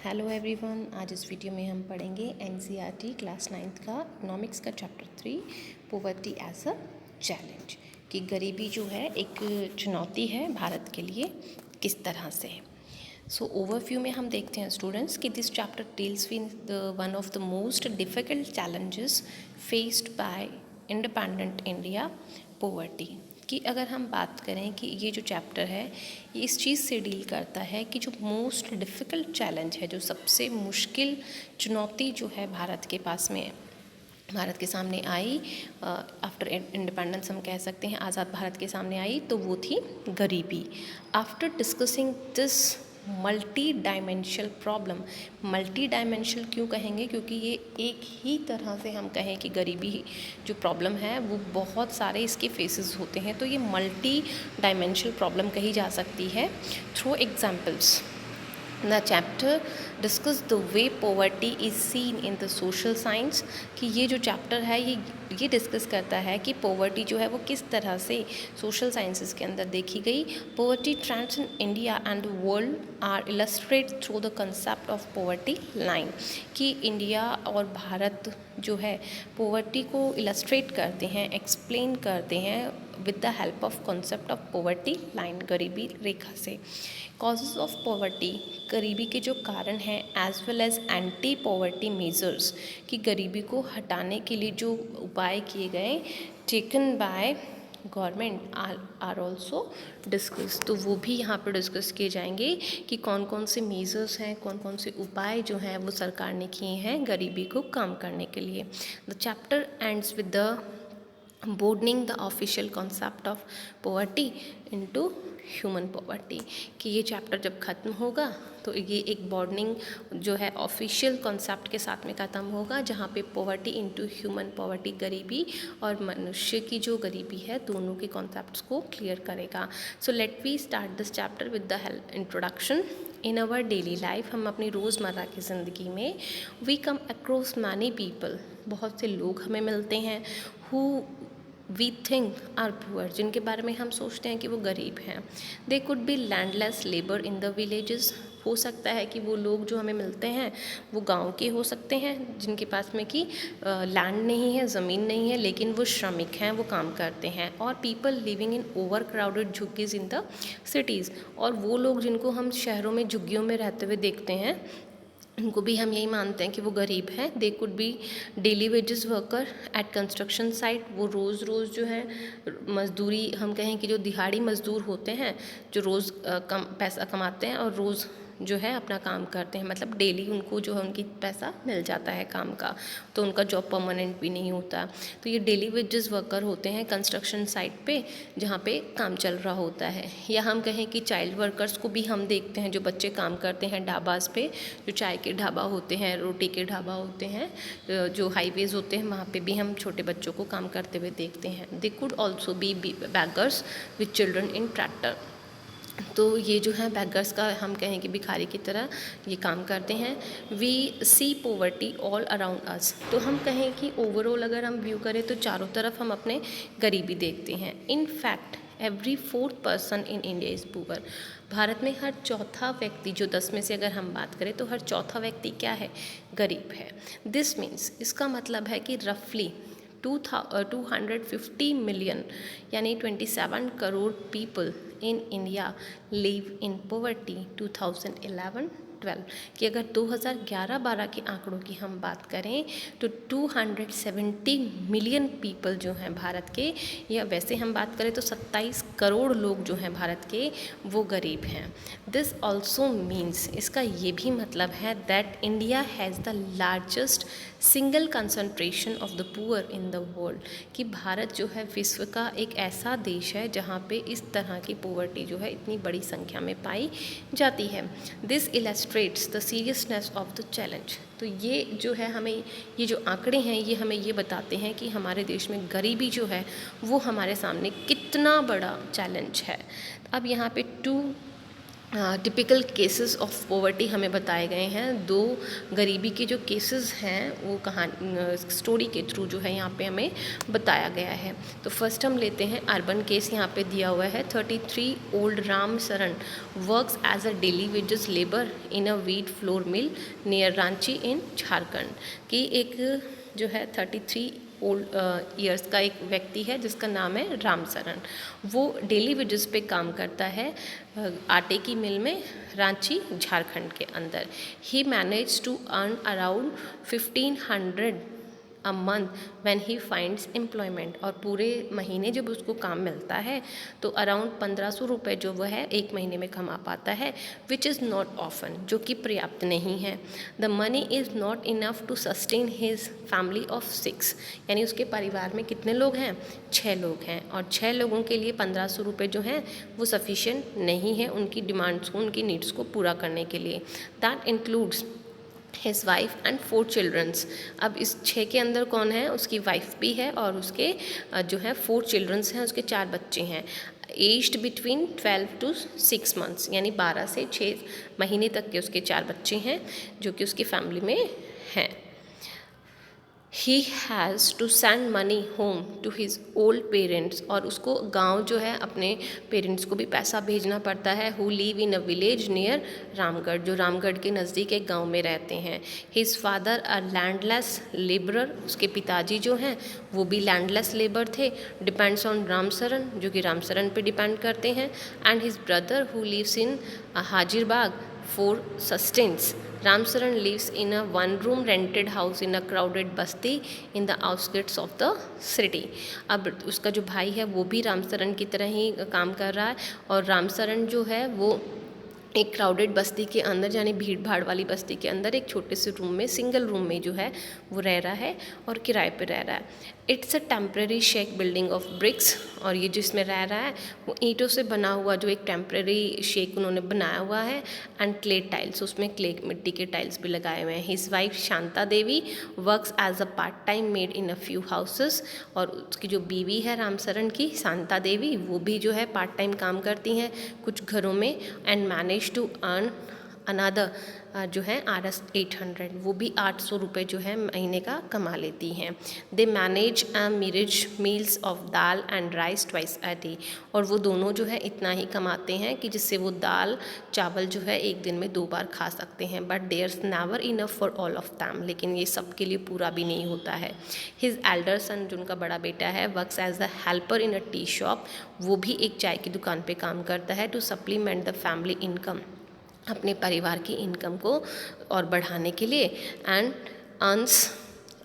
Hello everyone, आज इस video में हम पढ़ेंगे एनसीईआरटी क्लास 9th का इकोनॉमिक्स का chapter 3 poverty as a challenge कि गरीबी जो है एक चुनौती है भारत के लिए किस तरह से। सो ओवरव्यू में हम देखते हैं स्टूडेंट्स कि this chapter deals with one of the most difficult challenges faced by independent India, poverty. कि अगर हम बात करें कि ये जो चैप्टर है ये इस चीज़ से डील करता है कि जो मोस्ट डिफ़िकल्ट चैलेंज है, जो सबसे मुश्किल चुनौती जो है भारत के सामने आई आफ्टर इंडिपेंडेंस, हम कह सकते हैं आज़ाद भारत के सामने आई, तो वो थी गरीबी। After discussing this multi dimensional problem, multi dimensional क्यों कहेंगे, क्योंकि ये एक ही तरह से हम कहें कि गरीबी जो प्रॉब्लम है वो बहुत सारे इसके फेसेस होते हैं, तो ये मल्टी डायमेंशनल प्रॉब्लम कही जा सकती है through examples. The chapter discuss the way poverty is seen in the social science, कि ये जो चैप्टर है ये डिस्कस करता है कि पॉवर्टी जो है वो किस तरह से सोशल साइंसेस के अंदर देखी गई। Poverty trends in India and world are illustrate through the concept of poverty line, कि इंडिया और भारत जो है पॉवर्टी को इलस्ट्रेट करते हैं, एक्सप्लेन करते हैं with the help of concept of poverty line, गरीबी रेखा से। कॉजेज ऑफ पॉवर्टी, गरीबी के जो कारण हैं, as well as anti poverty measures, कि गरीबी को हटाने के लिए जो उपाय किए गए taken by government are also discuss, तो वो भी यहाँ पर डिस्कस किए जाएंगे कि कौन कौन से मेजर्स हैं, कौन कौन से उपाय जो हैं वो सरकार ने किए हैं गरीबी को कम करने के लिए। The chapter ends with the broadening the official concept of poverty into human poverty, कि ये चैप्टर जब ख़त्म होगा तो ये एक बॉर्डनिंग जो है ऑफिशियल कॉन्सेप्ट के साथ में ख़त्म होगा, जहाँ पे पॉवर्टी इनटू ह्यूमन पॉवर्टी, गरीबी और मनुष्य की जो गरीबी है दोनों के कॉन्सेप्ट्स को क्लियर करेगा। So let we start this chapter with the introduction. In our daily life, हम अपनी रोज़मर्रा की ज़िंदगी में we come across many people, बहुत से लोग हमें मिलते हैं, who we think are poor, जिनके बारे में हम सोचते हैं कि वो गरीब हैं। They could be landless labour in the villages, हो सकता है कि वो लोग जो हमें मिलते हैं वो गांव के हो सकते हैं, जिनके पास में कि लैंड नहीं है, ज़मीन नहीं है, लेकिन वो श्रमिक हैं, वो काम करते हैं। और people living in over crowded jhuggis in the cities, और वो लोग जिनको हम शहरों में झुग्गियों में रहते हुए देखते हैं उनको भी हम यही मानते हैं कि वो गरीब हैं। They could be daily wages worker eight construction site, वो रोज़ जो है मजदूरी, हम कहें कि जो दिहाड़ी मजदूर होते हैं, जो रोज़ कम पैसा कमाते हैं और रोज़ जो है अपना काम करते हैं, मतलब डेली उनको जो है उनकी पैसा मिल जाता है काम का, तो उनका जॉब परमानेंट भी नहीं होता। तो ये डेली वेजेस वर्कर होते हैं कंस्ट्रक्शन साइट पे, जहाँ पे काम चल रहा होता है। या हम कहें कि चाइल्ड वर्कर्स को भी हम देखते हैं, जो बच्चे काम करते हैं ढाबास पे, जो चाय के ढाबा होते हैं, रोटी के ढाबा होते हैं, जो हाईवेज़ होते हैं, वहाँ पे भी हम छोटे बच्चों को काम करते हुए देखते हैं। They could also be beggars with children in tractor, तो ये जो है बैगर्स का हम कहें कि भिखारी की तरह ये काम करते हैं। We see poverty all around us, तो हम कहें कि ओवरऑल अगर हम व्यू करें तो चारों तरफ हम अपने गरीबी देखते हैं। In fact every 4th person in India is poor, Bharat में हर चौथा व्यक्ति, जो 10 में से अगर हम बात करें तो हर चौथा व्यक्ति क्या है, गरीब है। दिस मीन्स, इसका मतलब है कि रफली 250 मिलियन यानी 27 crore people in India live in poverty 2011-12, कि अगर 2011-12 के आंकड़ों की हम बात करें तो 270 मिलियन पीपल जो हैं भारत के, या वैसे हम बात करें तो 27 करोड़ लोग जो हैं भारत के वो गरीब हैं। दिस ऑल्सो मीन्स, इसका ये भी मतलब है that India has the largest single concentration of the poor in the world, कि भारत जो है विश्व का एक ऐसा देश है जहाँ पे इस तरह की पॉवर्टी जो है इतनी बड़ी संख्या में पाई जाती है। This illustrates the seriousness of the challenge, तो ये जो है हमें, ये जो आंकड़े हैं ये हमें ये बताते हैं कि हमारे देश में गरीबी जो है वो हमारे सामने कितना बड़ा चैलेंज है। अब यहाँ पे 2 टिपिकल केसेस ऑफ पॉवर्टी हमें बताए गए हैं। 2 गरीबी के जो केसेस हैं वो कहानी स्टोरी के थ्रू जो है यहाँ पे हमें बताया गया है। तो फर्स्ट हम लेते हैं अर्बन केस, यहाँ पे दिया हुआ है 33 old Ram Saran works as a daily wages labour in a wheat flour mill near Ranchi in Jharkhand. कि एक जो है 33 ओल्ड ईयर्स का एक व्यक्ति है जिसका नाम है राम सरन। वो डेली वेजेस पे काम करता है आटे की मिल में रांची झारखंड के अंदर। He manage to earn around 1500 a month when he finds employment. और पूरे महीने जब उसको काम मिलता है तो अराउंड 1500 रुपये जो वो है एक महीने में कमा पाता है, विच इज़ नॉट ऑफन, जो कि पर्याप्त नहीं है। The money is not enough to sustain his family of 6, यानी उसके परिवार में कितने लोग हैं, 6 लोग हैं, और 6 लोगों के लिए 1500 रुपये जो हैं वो सफिशिएंट नहीं है उनकी डिमांड्स को, उनकी नीड्स को पूरा करने के लिए। That includes his wife and 4 childrens. अब इस 6 के अंदर कौन है, उसकी वाइफ भी है और उसके जो है 4 चिल्ड्रंस हैं, उसके 4 बच्चे हैं, एज्ड बिटवीन 12 to 6 months, यानी 12 से 6 महीने तक के उसके 4 बच्चे हैं जो कि उसकी फैमिली में हैं। He has to send money home to his old parents, और उसको गांव जो है अपने पेरेंट्स को भी पैसा भेजना पड़ता है। Who live in a village near Ramgarh, जो रामगढ़ के नज़दीक एक गांव में रहते हैं। His father a landless labourer, उसके पिताजी जो हैं वो भी लैंडलेस लेबर थे। डिपेंड्स ऑन रामसरन, जो कि रामसरन पे डिपेंड करते हैं। And his brother who lives in Hazaribagh for sustenance. Ramsaran lives in a 1-room rented house in a crowded basti in the outskirts of the city। अब उसका जो भाई है वो भी रामसरन की तरह ही काम कर रहा है, और रामसरन जो है वो एक क्राउडेड बस्ती के अंदर, यानी भीड़ भाड़ वाली बस्ती के अंदर एक छोटे से रूम में, सिंगल रूम में जो है वो रह रहा है और किराए पे रह रहा है। It's a temporary shake building of BRICS, और ये जिसमें रह रहा है वो ईंटों से बना हुआ जो एक टेम्प्रेरी शेक उन्होंने बनाया हुआ है, एंड क्ले टाइल्स, उसमें क्ले मिट्टी के टाइल्स भी लगाए हुए हैं। His wife Shanta Devi works as a part time maid in a few houses, और उसकी जो बीवी है रामसरन की, शांता देवी, वो भी जो है पार्ट टाइम काम करती हैं कुछ घरों में। And manage to earn another जो है RS 800, वो भी 800 रुपये जो है महीने का कमा लेती हैं। दे मैनेज मिरिज meals of dal and rice twice a day, और वो दोनों जो है इतना ही कमाते हैं कि जिससे वो दाल चावल जो है एक दिन में 2 बार खा सकते हैं। But there's never enough for all of them, लेकिन ये सब के लिए पूरा भी नहीं होता है। हिज एल्डर सन, जो उनका बड़ा बेटा है, works as a helper in a tea shop, वो भी एक चाय की दुकान पे काम करता है। To supplement the family income, अपने परिवार की इनकम को और बढ़ाने के लिए। एंड अर्न्स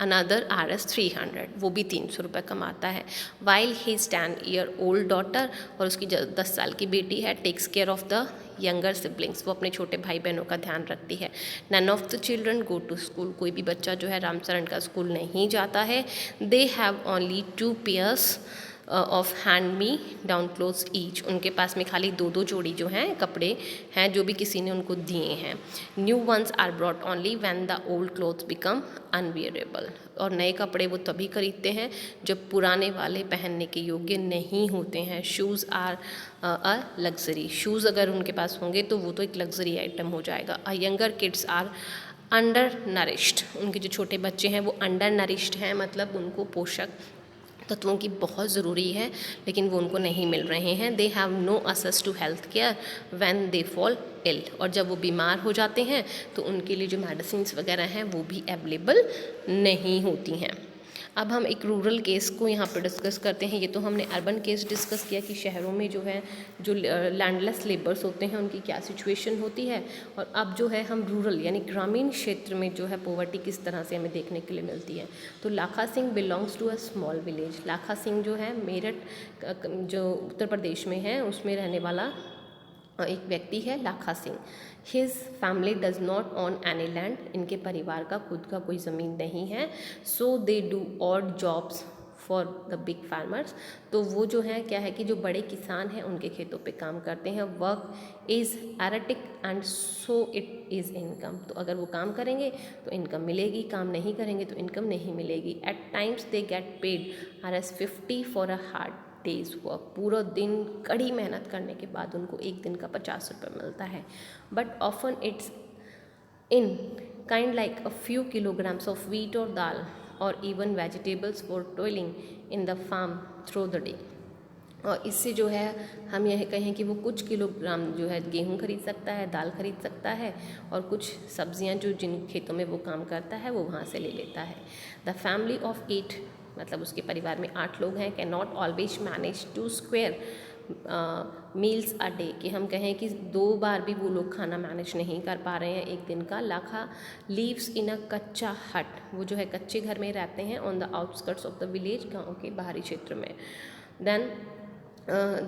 अनदर RS 300, वो भी 300 रुपये कमाता है। वाइल हिज 10-year-old डॉटर, और उसकी 10 साल की बेटी है, takes care of the younger siblings, वो अपने छोटे भाई बहनों का ध्यान रखती है। None of the children go to school, कोई भी बच्चा जो है रामसरन का स्कूल नहीं जाता है। They have only 2 pairs of hand me down clothes each, उनके पास में खाली 2-2 जोड़ी जो हैं कपड़े हैं जो भी किसी ने उनको दिए हैं। New ones are brought only when the old clothes become unwearable, और नए कपड़े वो तभी खरीदते हैं जब पुराने वाले पहनने के योग्य नहीं होते हैं। Shoes are a luxury, shoes अगर उनके पास होंगे तो वो तो एक लग्जरी आइटम हो जाएगा। A younger kids are undernourished, उनके जो छोटे बच्चे हैं वो अंडर नरिश्ड हैं, मतलब उनको पोषक तत्वों की बहुत ज़रूरी है लेकिन वो उनको नहीं मिल रहे हैं। They have no access to health care when they fall ill, और जब वो बीमार हो जाते हैं तो उनके लिए जो मेडिसिन्स वगैरह हैं वो भी अवेलेबल नहीं होती हैं। अब हम एक रूरल केस को यहाँ पर डिस्कस करते हैं। ये तो हमने अर्बन केस डिस्कस किया कि शहरों में जो है जो लैंडलेस लेबर्स होते हैं उनकी क्या सिचुएशन होती है, और अब जो है हम रूरल यानी ग्रामीण क्षेत्र में जो है पॉवर्टी किस तरह से हमें देखने के लिए मिलती है। तो Lakha Singh belongs to a small village. Lakha Singh जो है मेरठ जो उत्तर प्रदेश में है उसमें रहने वाला एक व्यक्ति है Lakha Singh. His family does not own any land, इनके परिवार का खुद का कोई ज़मीन नहीं है। So they do odd jobs for the big farmers, तो वो जो है क्या है कि जो बड़े किसान हैं उनके खेतों पे काम करते हैं। Work is erratic and so it is income, तो अगर वो काम करेंगे तो इनकम मिलेगी, काम नहीं करेंगे तो इनकम नहीं मिलेगी। At times they get paid RS 50 for a hard days work, पूरा दिन कड़ी मेहनत करने के बाद उनको एक दिन का 50 रुपये मिलता है। But often it's in kind like a few kilograms of wheat और दाल और even vegetables for toiling in the farm through the day. और इससे जो है हम यह कहें कि वो कुछ किलोग्राम जो है गेहूँ खरीद सकता है, दाल खरीद सकता है, और कुछ सब्जियां जो जिन खेतों में वो काम करता है वो वहाँ से ले लेता है। द फैमिली ऑफ 8, मतलब उसके परिवार में 8 लोग हैं, can not always manage 2 square meals a day, कि हम कहें कि 2 बार भी वो लोग खाना मैनेज नहीं कर पा रहे हैं एक दिन का। लाखा लीव्स इन अ कच्चा हट, वो जो है कच्चे घर में रहते हैं on the outskirts of the village, गाँव के बाहरी क्षेत्र में। Then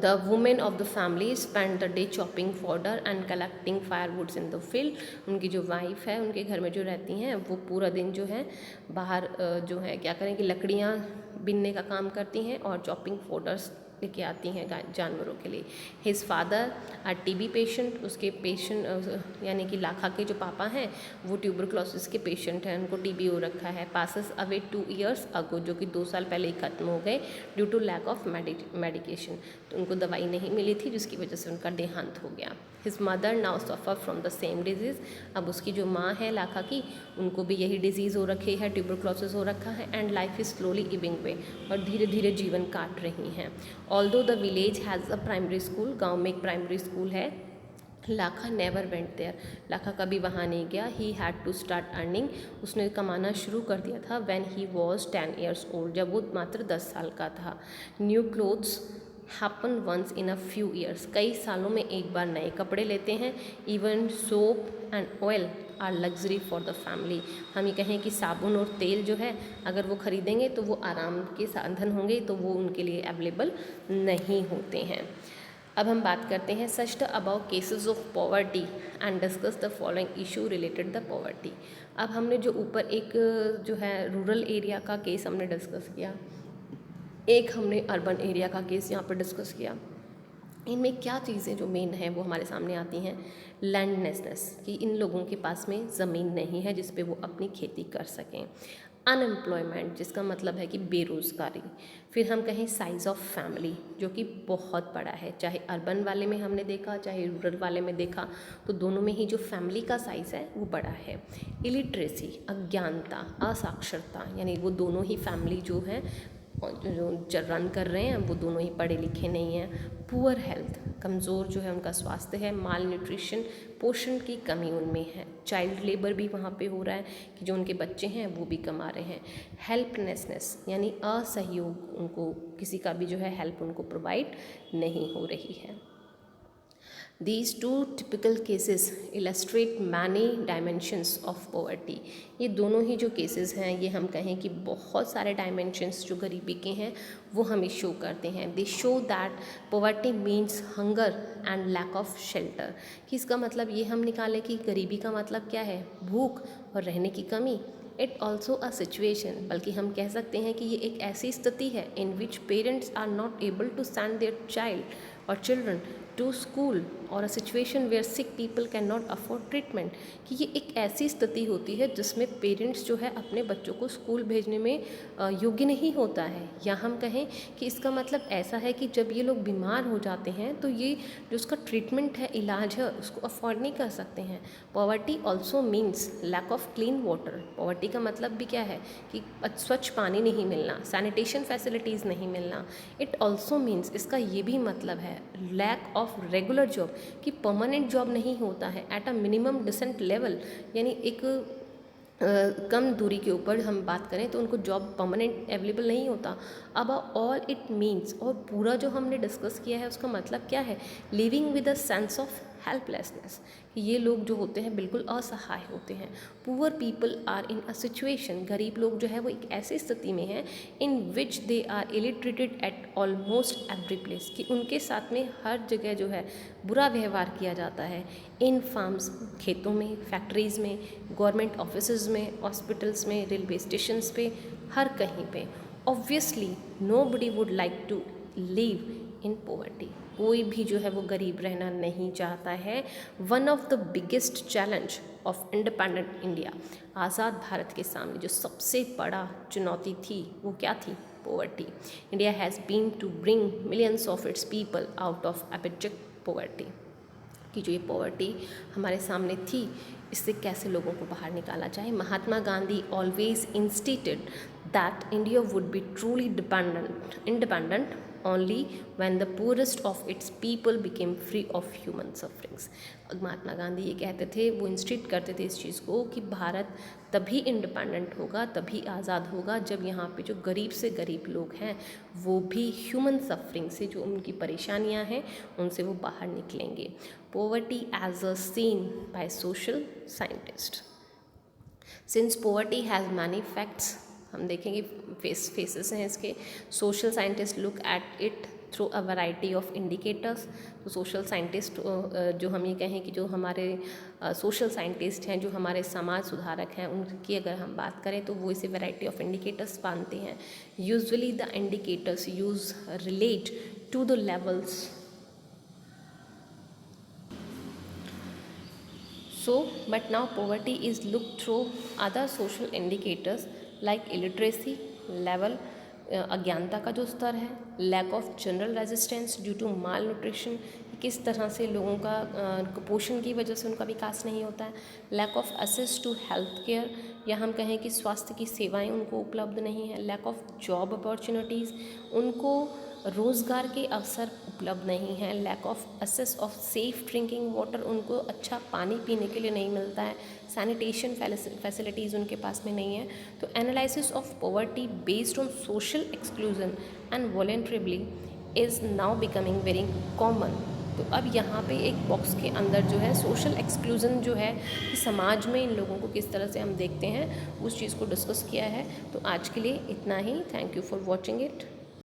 the women of the family spend the day chopping fodder and collecting firewoods in the field। उनकी जो वाइफ है उनके घर में जो रहती हैं वो पूरा दिन जो है बाहर जो है क्या करें कि लकड़ियाँ बिनने का काम करती हैं और चॉपिंग फोडर्स लेके आती हैं जानवरों के लिए। His father R TB patient, उसके पेशेंट यानी कि लाखा के जो पापा हैं वो ट्यूबरक्लोसिस के पेशेंट हैं, उनको टीबी हो रखा है। पासेस अवे 2 years अगो, जो कि 2 साल पहले ही खत्म हो गए due to lack of medication, तो उनको दवाई नहीं मिली थी जिसकी वजह से उनका देहांत हो गया। His mother now suffer from the same disease, अब उसकी जो माँ है लाखा की उनको भी यही डिजीज़ हो रखी है, ट्यूबरक्लोसिस हो रखा है। And life is slowly ebbing away, और धीरे धीरे जीवन काट रही हैं। Although the village has a primary school, गाँव में एक प्राइमरी स्कूल है, Lakha never went there, Lakha कभी वहाँ नहीं गया। He had to start earning, उसने कमाना शुरू कर दिया था when he was 10 years old, जब वो मात्र 10 साल का था। New clothes happen once in a few years, कई सालों में एक बार नए कपड़े लेते हैं। Even soap and oil are luxury for the family, हम ये कहें कि साबुन और तेल जो है अगर वो खरीदेंगे तो वो आराम के साधन होंगे, तो वो उनके लिए अवेलेबल नहीं होते हैं। अब हम बात करते हैं सच the above cases of poverty and discuss the following issue related the poverty. अब हमने जो ऊपर एक जो है रूरल एरिया का केस हमने डिस्कस किया, एक हमने अर्बन एरिया का केस यहाँ पर डिस्कस किया। इनमें क्या चीज़ें जो मेन हैं वो हमारे सामने आती हैं। लैंडलेसनेस, कि इन लोगों के पास में ज़मीन नहीं है जिस पे वो अपनी खेती कर सकें। अनएम्प्लॉयमेंट, जिसका मतलब है कि बेरोज़गारी। फिर हम कहें साइज़ ऑफ फैमिली, जो कि बहुत बड़ा है, चाहे अर्बन वाले में हमने देखा चाहे रूरल वाले में देखा, तो दोनों में ही जो फैमिली का साइज़ है वो बड़ा है। इलिटरेसी, अज्ञानता, असाक्षरता, यानी वो दोनों ही फैमिली जो है जो रन कर रहे हैं वो दोनों ही पढ़े लिखे नहीं हैं। पुअर हेल्थ, कमज़ोर जो है उनका स्वास्थ्य है। माल न्यूट्रिशन, पोषण की कमी उनमें है। चाइल्ड लेबर भी वहाँ पे हो रहा है कि जो उनके बच्चे हैं वो भी कमा रहे हैं। हेल्पलेसनेस, यानी असहयोग, उनको किसी का भी जो है हेल्प उनको प्रोवाइड नहीं हो रही है। These two typical cases illustrate many dimensions of poverty। ये दोनों ही जो केसेस हैं ये हम कहें कि बहुत सारे डायमेंशंस जो गरीबी के हैं वो हमें शो करते हैं। दे show that poverty means hunger and lack of shelter, कि इसका मतलब ये हम निकालें कि गरीबी का मतलब क्या है, भूख और रहने की कमी। इट ऑल्सो अ सिचुएशन, बल्कि हम कह सकते हैं कि ये एक ऐसी स्थिति है in which parents are not able to send their child और चिल्ड्रन टू स्कूल, और a situation where sick people can not afford treatment, कि ये एक ऐसी स्थिति होती है जिसमें पेरेंट्स जो है अपने बच्चों को स्कूल भेजने में योग्य नहीं होता है। या हम कहें कि इसका मतलब ऐसा है कि जब ये लोग बीमार हो जाते हैं तो ये जो उसका ट्रीटमेंट है, इलाज है, उसको अफोर्ड नहीं कर सकते हैं। Poverty also means lack of clean water, poverty का मतलब भी क्या है कि स्वच्छ पानी नहीं मिलना, सैनिटेशन फैसिलिटीज़ नहीं मिलना। इट ऑल्सो मीन्स, इसका ये भी मतलब है लैक ऑफ रेगुलर जॉब, कि परमानेंट जॉब नहीं होता है at a minimum decent level, यानी एक कम दूरी के ऊपर हम बात करें तो उनको जॉब परमानेंट अवेलेबल नहीं होता। अब ऑल इट मीन्स, और पूरा जो हमने डिस्कस किया है उसका मतलब क्या है, living with a sense of helplessness, कि ये लोग जो होते हैं बिल्कुल असहाय होते हैं। Poor people are in a situation, गरीब लोग जो है वो एक ऐसी स्थिति में हैं in which they are illiterated at almost every place, कि उनके साथ में हर जगह जो है बुरा व्यवहार किया जाता है। इन फार्म्स, खेतों में, फैक्ट्रीज़ में, गवर्नमेंट ऑफिसेज में, हॉस्पिटल्स में, रेलवे स्टेशंस पे, हर कहीं पे। Obviously nobody would like to live in poverty, कोई भी जो है वो गरीब रहना नहीं चाहता है। One of the biggest challenge of independent India, आज़ाद भारत के सामने जो सबसे बड़ा चुनौती थी वो क्या थी, poverty. India has been to bring millions of its people out of abject poverty. कि जो ये पॉवर्टी हमारे सामने थी, इससे कैसे लोगों को बाहर निकाला जाए. Mahatma Gandhi always insisted that India would be truly independent only when the poorest of its people became free of human sufferings. Mahatma Gandhi ये कहते थे, वो इंस्टीट करते थे इस चीज़ को कि भारत तभी इंडिपेंडेंट होगा, तभी आज़ाद होगा जब यहाँ पे जो गरीब से गरीब लोग हैं वो भी ह्यूमन सफरिंग से, जो उनकी परेशानियाँ हैं उनसे वो बाहर निकलेंगे. Poverty as a seen by social scientist. Since poverty has many facts, हम देखेंगे फेसेस हैं इसके. Social scientist look at it through a variety of indicators. तो सोशल साइंटिस्ट जो हम ये कहें कि जो हमारे सोशल साइंटिस्ट हैं, जो हमारे समाज सुधारक हैं, उनकी अगर हम बात करें तो वो इसे वैरायटी ऑफ इंडिकेटर्स मानते हैं. Usually the indicators use relate to the levels. So, but now poverty is looked through other social indicators like illiteracy level, अज्ञानता का जो स्तर है, lack of general resistance due to malnutrition, किस तरह से लोगों का कुपोषण की वजह से उनका विकास नहीं होता है. Lack of access to health care, या हम कहें कि स्वास्थ्य की सेवाएं उनको उपलब्ध नहीं है. लैक ऑफ जॉब अपॉर्चुनिटीज़, उनको रोज़गार के अवसर उपलब्ध नहीं हैं. Lack of access of safe drinking water, उनको अच्छा पानी पीने के लिए नहीं मिलता है. सैनिटेशन फैसिलिटीज़ उनके पास में नहीं है. तो analysis of poverty based on social exclusion and voluntarily is now becoming very common. तो अब यहाँ पे एक बॉक्स के अंदर जो है सोशल एक्सक्लूजन जो है कि समाज में इन लोगों को किस तरह से हम देखते हैं, उस चीज़ को डिस्कस किया है. तो आज के लिए इतना ही. Thank you for watching it.